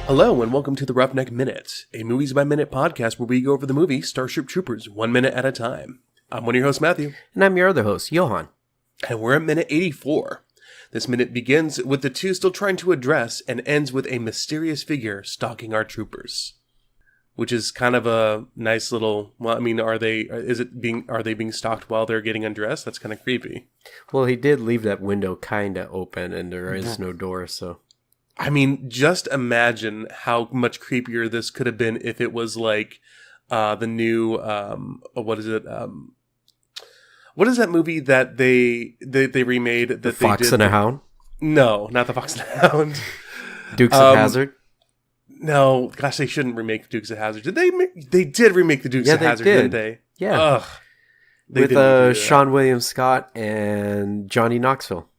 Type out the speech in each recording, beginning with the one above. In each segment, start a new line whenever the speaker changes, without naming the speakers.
Hello and welcome to the Roughneck Minute, a Movies by Minute podcast where we go over the movie Starship Troopers 1 minute at a time. I'm one of your hosts, Matthew.
And I'm your other host, Johann.
And we're at minute 84. This minute begins with the two still trying to address and ends with a mysterious figure stalking our troopers. Which is kind of a nice little, are they being stalked while they're getting undressed? That's kind of creepy.
Well, he did leave that window kind of open and there is no door, so.
I mean, just imagine how much creepier this could have been if it was like the new, what is it? What is that movie that they remade? That
the Fox and a Hound?
No, not the Fox and a Hound.
Dukes of Hazzard?
No, gosh, they shouldn't remake Dukes of Hazzard. Did they? They did remake the Dukes of Hazzard, didn't they?
Yeah.
Ugh.
With Sean William Scott and Johnny Knoxville.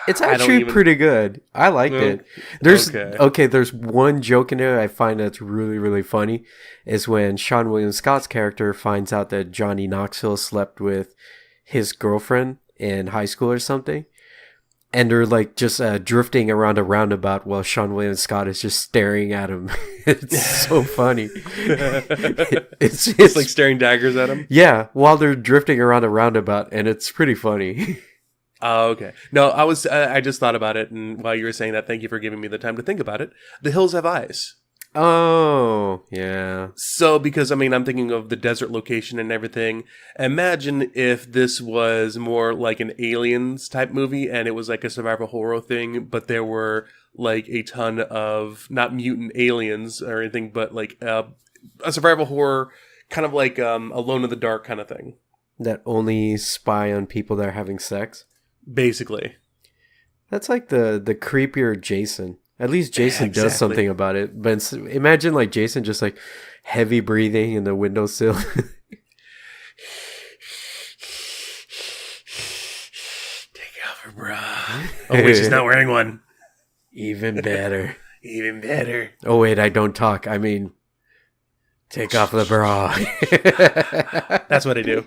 It's actually pretty good. I liked it. There's one joke in there I find that's really, really funny is when Sean William Scott's character finds out that Johnny Knoxville slept with his girlfriend in high school or something. And they're like just drifting around a roundabout while Sean William Scott is just staring at him. It's so funny. It's
like staring daggers at him?
Yeah, while they're drifting around a roundabout, and it's pretty funny.
Oh, okay. No, I just thought about it, and while you were saying that, thank you for giving me the time to think about it. The hills have eyes.
Oh, yeah.
So, because, I'm thinking of the desert location and everything. Imagine if this was more like an Aliens type movie, and it was like a survival horror thing, but there were like a ton of, not mutant aliens or anything, but like a survival horror, kind of like Alone in the Dark kind of thing.
That only spy on people that are having sex?
Basically.
That's like the creepier Jason. At least Jason does something about it. But imagine like Jason just like heavy breathing in the windowsill.
Take off her bra. Oh wait, she's not wearing one.
Even better.
Even better.
Oh wait, I don't talk. I mean, take off the bra.
That's what I do.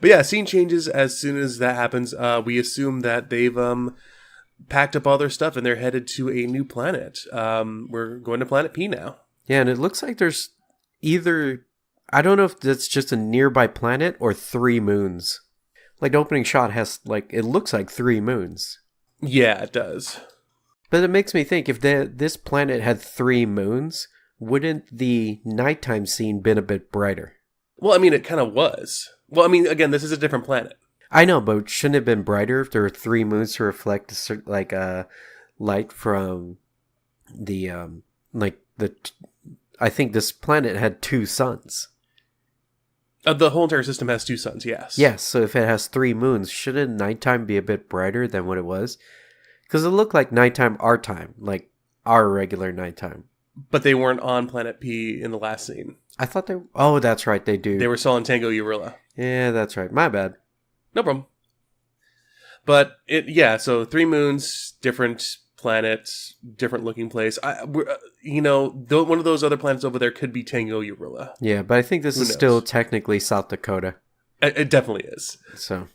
But yeah, scene changes as soon as that happens. We assume that they've packed up all their stuff and they're headed to a new planet. We're going to Planet P now.
Yeah, and it looks like there's either, I don't know if that's just a nearby planet or 3 moons. Like the opening shot has it looks like 3 moons.
Yeah, it does.
But it makes me think if this planet had 3 moons, wouldn't the nighttime scene been a bit brighter?
Well, it kind of was. Well, again, this is a different planet.
I know, but shouldn't it have been brighter if there were 3 moons to reflect light from the I think this planet had 2 suns.
The whole entire system has 2 suns, yes.
Yes, so if it has 3 moons, shouldn't nighttime be a bit brighter than what it was? Because it looked like nighttime our time, like our regular nighttime.
But they weren't on Planet P in the last scene.
I thought they... Oh, that's right, they do.
They were still on Tango Urilla.
Yeah, that's right. My bad.
No problem. But, so 3 moons, different planets, different looking place. One of those other planets over there could be Tango Urilla.
Yeah, but I think this is still technically South Dakota.
It definitely is.
So...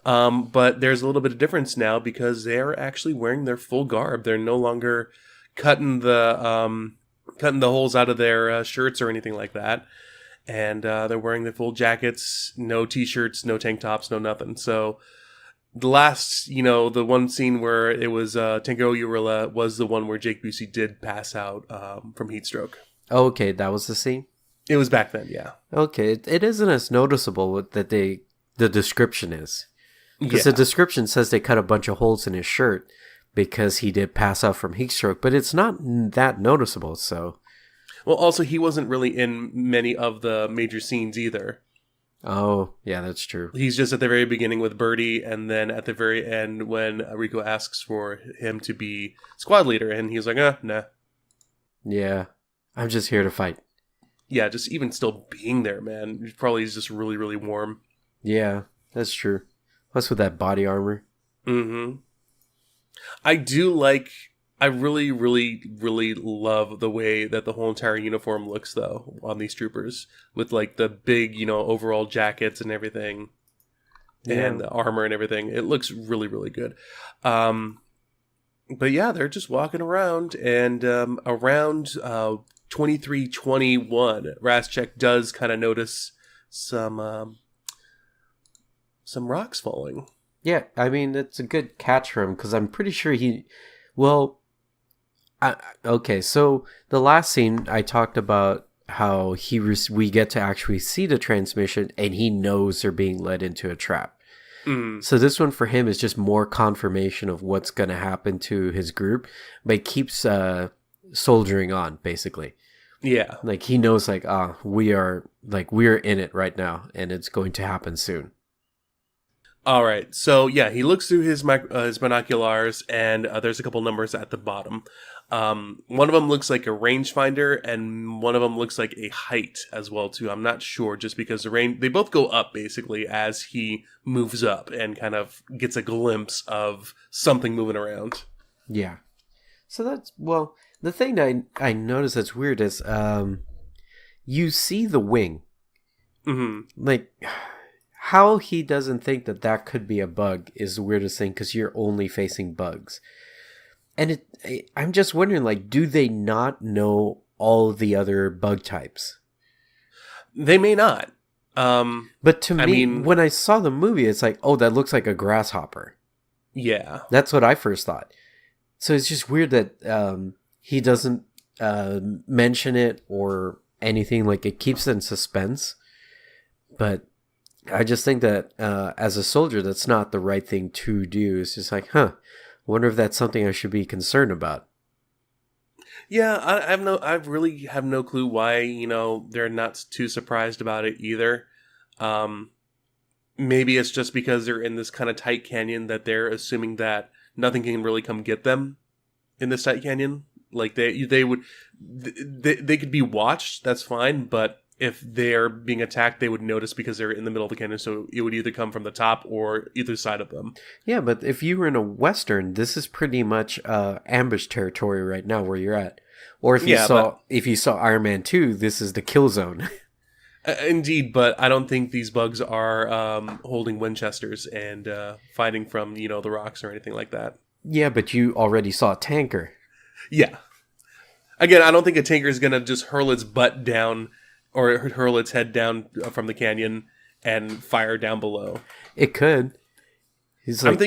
but there's a little bit of difference now because they're actually wearing their full garb. They're no longer cutting the holes out of their shirts or anything like that. And they're wearing their full jackets, no t-shirts, no tank tops, no nothing. So the last, the one scene where it was Tango Urilla was the one where Jake Busey did pass out from heat stroke.
Oh, okay, that was the scene?
It was back then, yeah.
Okay, it isn't as noticeable that the description is. Because the description says they cut a bunch of holes in his shirt because he did pass out from heat stroke, but it's not that noticeable, so...
Well, also, he wasn't really in many of the major scenes either.
Oh, yeah, that's true.
He's just at the very beginning with Birdie, and then at the very end when Rico asks for him to be squad leader, and he's like, nah.
Yeah, I'm just here to fight.
Yeah, just even still being there, man. Probably is just really, really warm.
Yeah, that's true. Plus with that body armor.
Mm-hmm. I really, really, really love the way that the whole entire uniform looks, though, on these troopers. With, the big, overall jackets and everything. Yeah. And the armor and everything. It looks really, really good. But yeah, they're just walking around, and around 2321, Raschek does kind of notice some some rocks falling.
Yeah, I mean, it's a good catch for him because I'm pretty sure he. Well, okay, so the last scene I talked about how we get to actually see the transmission and he knows they're being led into a trap.
Mm.
So this one for him is just more confirmation of what's going to happen to his group, but he keeps soldiering on basically.
Yeah.
Like he knows like we're in it right now and it's going to happen soon.
All right. So yeah, he looks through his binoculars, and there's a couple numbers at the bottom. One of them looks like a rangefinder, and one of them looks like a height as well too. I'm not sure, just because they both go up basically as he moves up and kind of gets a glimpse of something moving around.
Yeah. So that's the thing that I noticed that's weird is you see the wing.
Mm-hmm.
Like how he doesn't think that could be a bug is the weirdest thing because you're only facing bugs. And I'm just wondering, like, do they not know all the other bug types?
They may not.
But to me, when I saw the movie, it's like, oh, that looks like a grasshopper.
Yeah.
That's what I first thought. So it's just weird that he doesn't mention it or anything. Like, it keeps it in suspense. But I just think that as a soldier, that's not the right thing to do. It's just like, wonder if that's something I should be concerned about.
Yeah, I really have no clue why, they're not too surprised about it either. Maybe it's just because they're in this kind of tight canyon that they're assuming that nothing can really come get them in this tight canyon. Like they could be watched, that's fine, but if they're being attacked, they would notice because they're in the middle of the canyon, so it would either come from the top or either side of them.
Yeah, but if you were in a Western, this is pretty much ambush territory right now where you're at. Or if you saw Iron Man 2, this is the kill zone.
Indeed, but I don't think these bugs are holding Winchesters and fighting from, the rocks or anything like that.
Yeah, but you already saw a tanker.
Yeah. Again, I don't think a tanker is going to just hurl its butt down or hurl its head down from the canyon and fire down below.
It could. He's like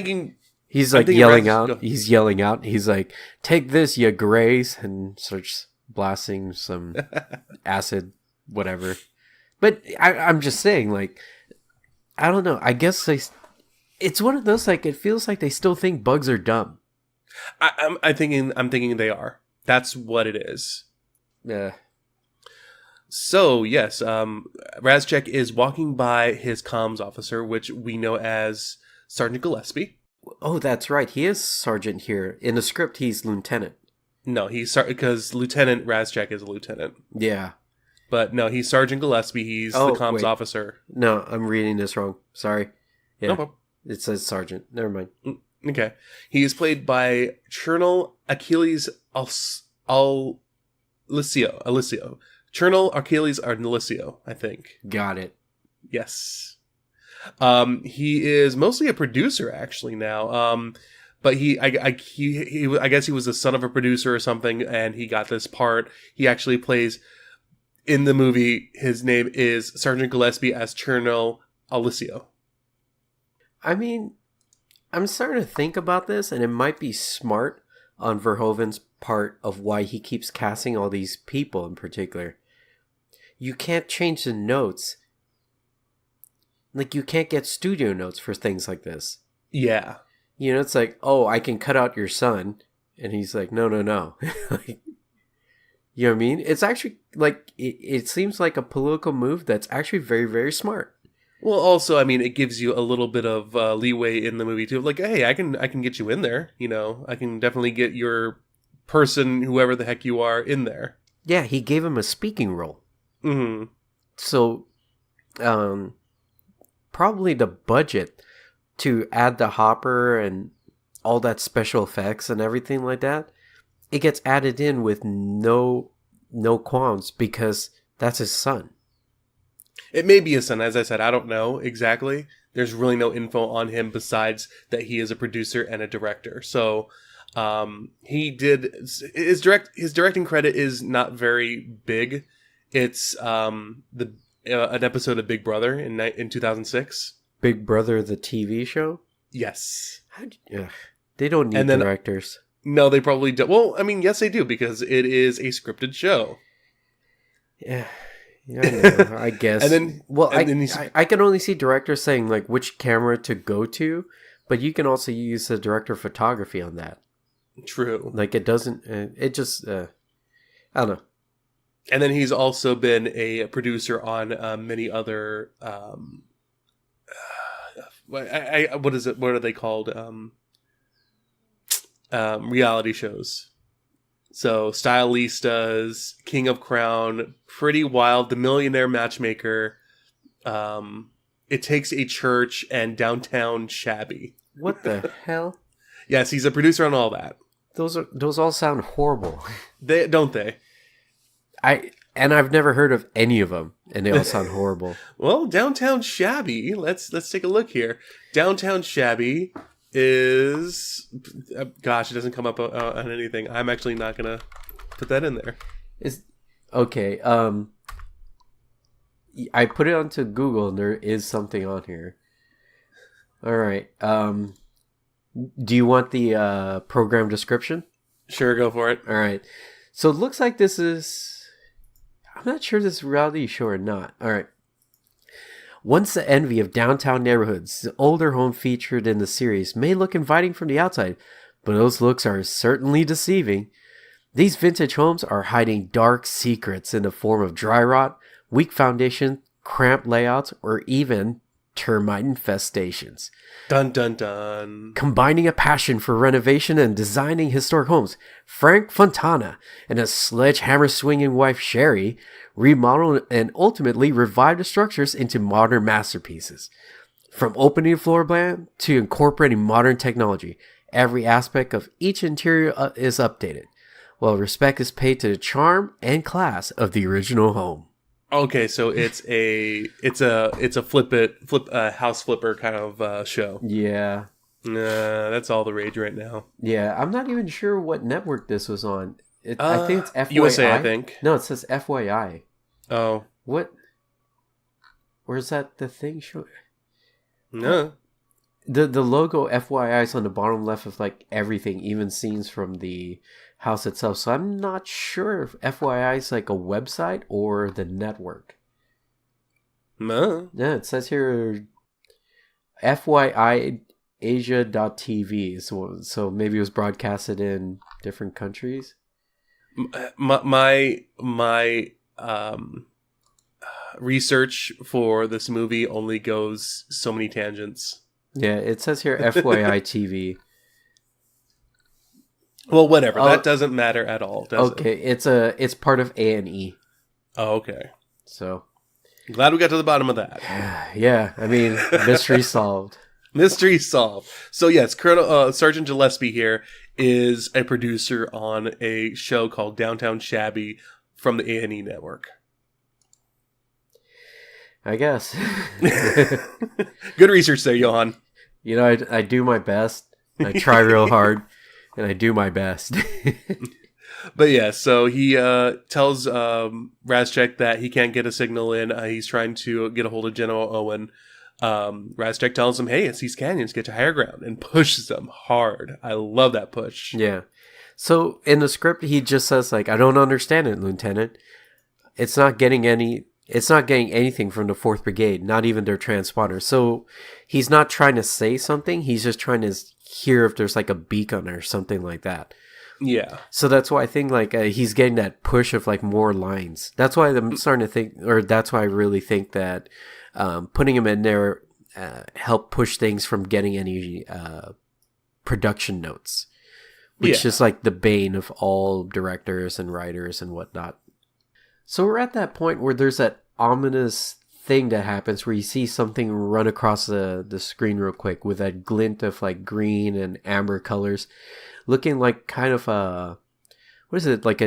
yelling out. He's yelling out. He's like, "Take this, you grays!" and starts blasting some acid, whatever. But I'm just saying, like, I don't know. I guess it's one of those, like, it feels like they still think bugs are dumb.
I'm thinking they are. That's what it is.
Yeah.
So, yes, Raschek is walking by his comms officer, which we know as Sergeant Gillespie.
Oh, that's right. He is Sergeant here. In the script, he's Lieutenant.
No, because Lieutenant Raschek is a lieutenant.
Yeah.
But no, he's Sergeant Gillespie. He's the comms officer.
No, I'm reading this wrong. Sorry. Yeah.
No problem.
It says Sergeant. Never mind.
Okay. He is played by Colonel Achilles Alicio. Colonel Achilles Arnelicio, I think.
Got it.
Yes. He is mostly a producer actually now. But I guess he was the son of a producer or something, and he got this part. He actually plays in the movie. His name is Sergeant Gillespie as Colonel Alicio.
I mean, I'm starting to think about this, and it might be smart on Verhoeven's part of why he keeps casting all these people in particular. You can't change the notes. Like, you can't get studio notes for things like this.
Yeah.
It's like, oh, I can cut out your son. And he's like, no. Like, you know what I mean? It's actually, like, it seems like a political move that's actually very, very smart.
Well, also, I mean, it gives you a little bit of leeway in the movie, too. Like, hey, I can get you in there. I can definitely get your person, whoever the heck you are, in there.
Yeah, he gave him a speaking role.
Mm-hmm.
So, probably the budget to add the hopper and all that special effects and everything like that, it gets added in with no qualms because that's his son.
It may be his son, as I said. I don't know exactly. There's really no info on him besides that he is a producer and a director. So He did his directing credit is not very big. It's the an episode of Big Brother in 2006.
Big Brother, the TV show?
Yes.
They don't need directors.
No, they probably don't. Well, I mean, yes, they do, because it is a scripted show.
Yeah, I know, I guess. I can only see directors saying like which camera to go to, but you can also use the director of photography on that.
True.
Like it doesn't. It just. I don't know.
And then he's also been a producer on many other. What is it? What are they called? Reality shows. So Stylistas, King of Crown, Pretty Wild, The Millionaire Matchmaker, It Takes a Church, and Downtown Shabby.
What the hell?
Yes, he's a producer on all that.
Those all sound horrible.
Don't they?
I've never heard of any of them, and they all sound horrible.
Well, Downtown Shabby. Let's take a look here. Downtown Shabby is, gosh, it doesn't come up on anything. I'm actually not gonna put that in there.
Okay. I put it onto Google, and there is something on here. All right. Do you want the program description?
Sure, go for it.
All right. So it looks like this is. I'm not sure this is a reality show or not. All right. Once the envy of downtown neighborhoods, the older home featured in the series may look inviting from the outside, but those looks are certainly deceiving. These vintage homes are hiding dark secrets in the form of dry rot, weak foundation, cramped layouts, or even termite infestations.
Dun dun dun.
Combining a passion for renovation and designing historic homes, Frank Fontana and his sledgehammer-swinging wife Sherry remodeled and ultimately revived the structures into modern masterpieces. From opening the floor plan to incorporating modern technology, every aspect of each interior is updated, while respect is paid to the charm and class of the original home.
Okay, so it's a house flipper kind of show.
Yeah.
That's all the rage right now.
Yeah, I'm not even sure what network this was on. I think it's FYI.
USA, I think.
No, it says FYI.
Oh.
What? Where's that the thing show?
No.
The logo FYI is on the bottom left of like everything, even scenes from the house itself. So I'm not sure if FYI is like a website or the network.
No.
Yeah, it says here FYI Asia.tv. So maybe it was broadcasted in different countries.
My research for this movie only goes so many tangents.
Yeah, it says here FYI TV.
Well, whatever. That doesn't matter at all, does it?
Okay, it's part of A&E.
Oh, okay.
So
glad we got to the bottom of that.
Yeah, I mean, mystery solved.
Mystery solved. So yes, Colonel Sergeant Gillespie here is a producer on a show called Downtown Shabby from the A&E network.
I guess.
Good research there, Johann.
You know, I do my best. I try real hard, and I do my best.
But yeah, so he tells Razchek that he can't get a signal in. He's trying to get a hold of General Owen. Razchek tells him, hey, it's these canyons, get to higher ground, and pushes them hard. I love that push.
Yeah. So in the script, he just says, like, I don't understand it, Lieutenant. It's not getting anything from the 4th Brigade, not even their transponder. So he's not trying to say something. He's just trying to hear if there's like a beacon or something like that.
Yeah.
So that's why I think like he's getting that push of like more lines. That's why I'm starting to think, or that's why I really think that putting him in there helped push things from getting any production notes, which is like the bane of all directors and writers and whatnot. So we're at that point where there's that ominous thing that happens where you see something run across the screen real quick with that glint of like green and amber colors, looking like kind of a, what is it, like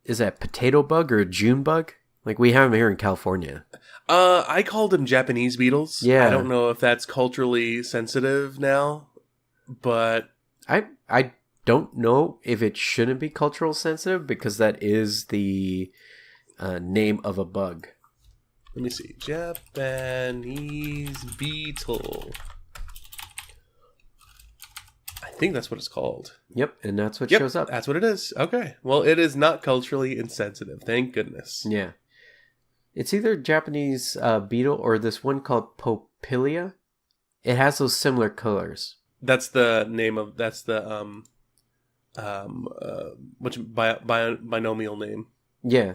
is that potato bug or a June bug? Like we have them here in California.
I called them Japanese beetles.
Yeah.
I don't know if that's culturally sensitive now, but
I don't know if it shouldn't be cultural sensitive because that is the name of a bug.
Let me see. Japanese beetle. I think that's what it's called.
Yep, and that's what shows up.
That's what it is. Okay. Well, it is not culturally insensitive. Thank goodness.
Yeah. It's either Japanese beetle or this one called Popilia. It has those similar colors.
That's the name of... That's the... binomial name.
Yeah.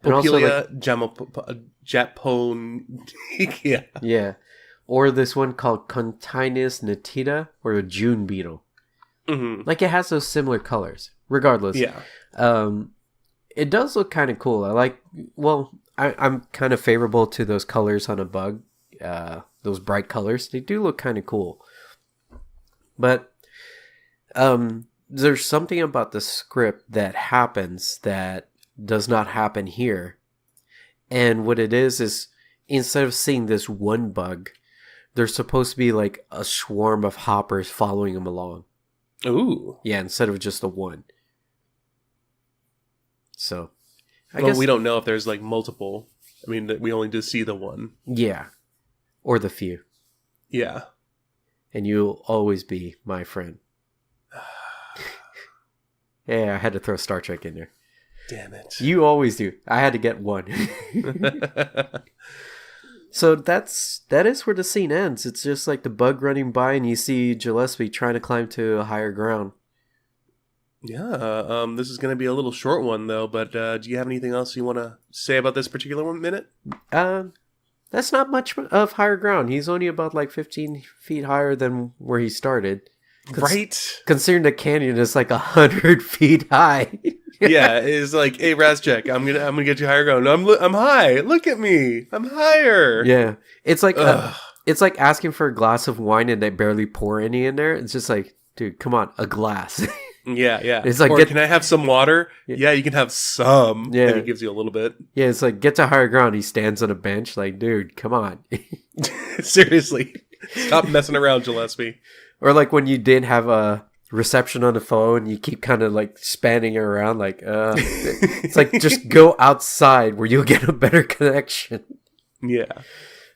Popilia Japon. Yeah.
Yeah. Or this one called Continus natita, or a June beetle.
Mm-hmm.
Like, it has those similar colors. Regardless.
Yeah.
It does look kind of cool. I'm kind of favorable to those colors on a bug. Those bright colors. They do look kind of cool. But there's something about the script that happens that does not happen here. And what it is instead of seeing this one bug, there's supposed to be like a swarm of hoppers following him along.
Ooh.
Yeah, instead of just the one. So, I
well,
guess
we don't know if there's like multiple. I mean, we only just see the one.
Yeah. Or the few.
Yeah.
And you'll always be my friend. Yeah, I had to throw Star Trek in there.
Damn it.
You always do. I had to get one. So that is where the scene ends. It's just like the bug running by and you see Gillespie trying to climb to a higher ground.
Yeah, this is going to be a little short one though, but do you have anything else you want to say about this particular minute?
That's not much of higher ground. He's only about like 15 feet higher than where he started.
Right?
Considering the canyon is like 100 feet high.
Yeah, it's like, hey, Razchek, I'm gonna get you higher ground. I'm high. Look at me. I'm higher.
Yeah, it's like asking for a glass of wine and they barely pour any in there. It's just like, dude, come on, a glass.
Yeah.
It's like,
can I have some water? Yeah, you can have some.
Yeah,
and he gives you a little bit.
Yeah, it's like, get to higher ground. He stands on a bench, like, dude, come on.
Seriously, stop messing around, Gillespie.
Or like when you didn't have a reception on the phone, you keep kind of like spanning it around, like, it's like, just go outside where you'll get a better connection.
Yeah.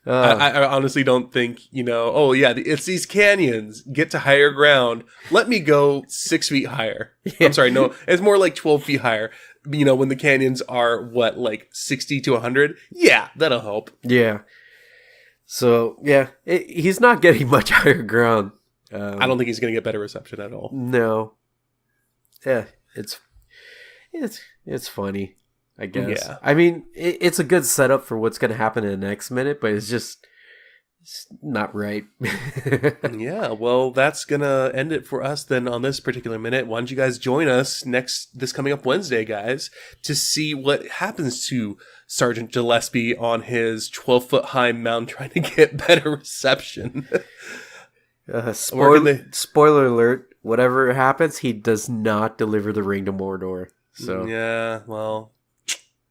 I honestly don't think, it's these canyons. Get to higher ground. Let me go 6 feet higher. Yeah. I'm sorry, no, it's more like 12 feet higher. When the canyons are, like 60 to 100? Yeah, that'll help.
Yeah. So, yeah, he's not getting much higher ground.
I don't think he's going to get better reception at all.
No. Yeah, it's funny, I guess.
Yeah.
I mean, it's a good setup for what's going to happen in the next minute, but it's not right.
Yeah, well, that's going to end it for us then on this particular minute. Why don't you guys join us this coming up Wednesday, guys, to see what happens to Sergeant Gillespie on his 12-foot-high mountain trying to get better reception.
Spoiler alert, whatever happens, he does not deliver the ring to Mordor. So
yeah, well,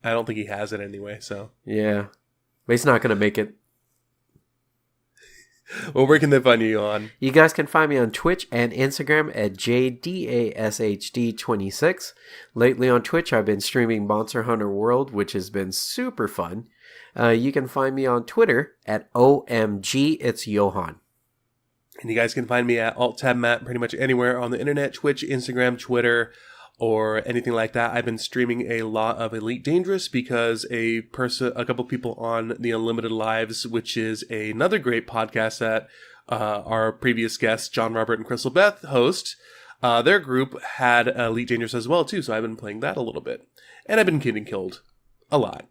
I don't think he has it anyway, so.
Yeah. But he's not going to make it.
Well, where can they find you on?
You guys can find me on Twitch and Instagram at JDASHD26. Lately on Twitch, I've been streaming Monster Hunter World, which has been super fun. You can find me on Twitter at OMG, it's Johann.
And you guys can find me at AltTabMatt pretty much anywhere on the internet, Twitch, Instagram, Twitter, or anything like that. I've been streaming a lot of Elite Dangerous because a couple people on the Unlimited Lives, which is another great podcast that our previous guests, John Robert and Crystal Beth, host. Their group had Elite Dangerous as well, too, so I've been playing that a little bit. And I've been getting killed a lot.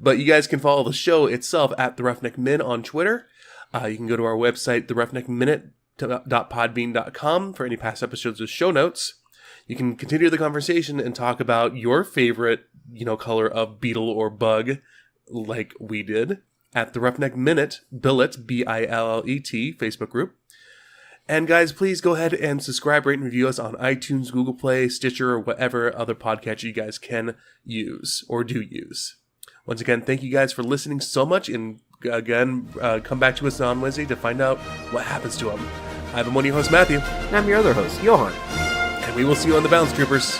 But you guys can follow the show itself at The Roughneck Min on Twitter. You can go to our website, theroughneckminute.podbean.com, for any past episodes with show notes. You can continue the conversation and talk about your favorite, color of beetle or bug, like we did, at the Roughneck Minute, Billet, Billet, Facebook group. And guys, please go ahead and subscribe, rate, and review us on iTunes, Google Play, Stitcher, or whatever other podcatcher you guys can use or do use. Once again, thank you guys for listening so much, and again, come back to us on Wednesday to find out what happens to him. I've been one of your hosts, Matthew.
And I'm your other host, Johann.
And we will see you on the Bounce Troopers.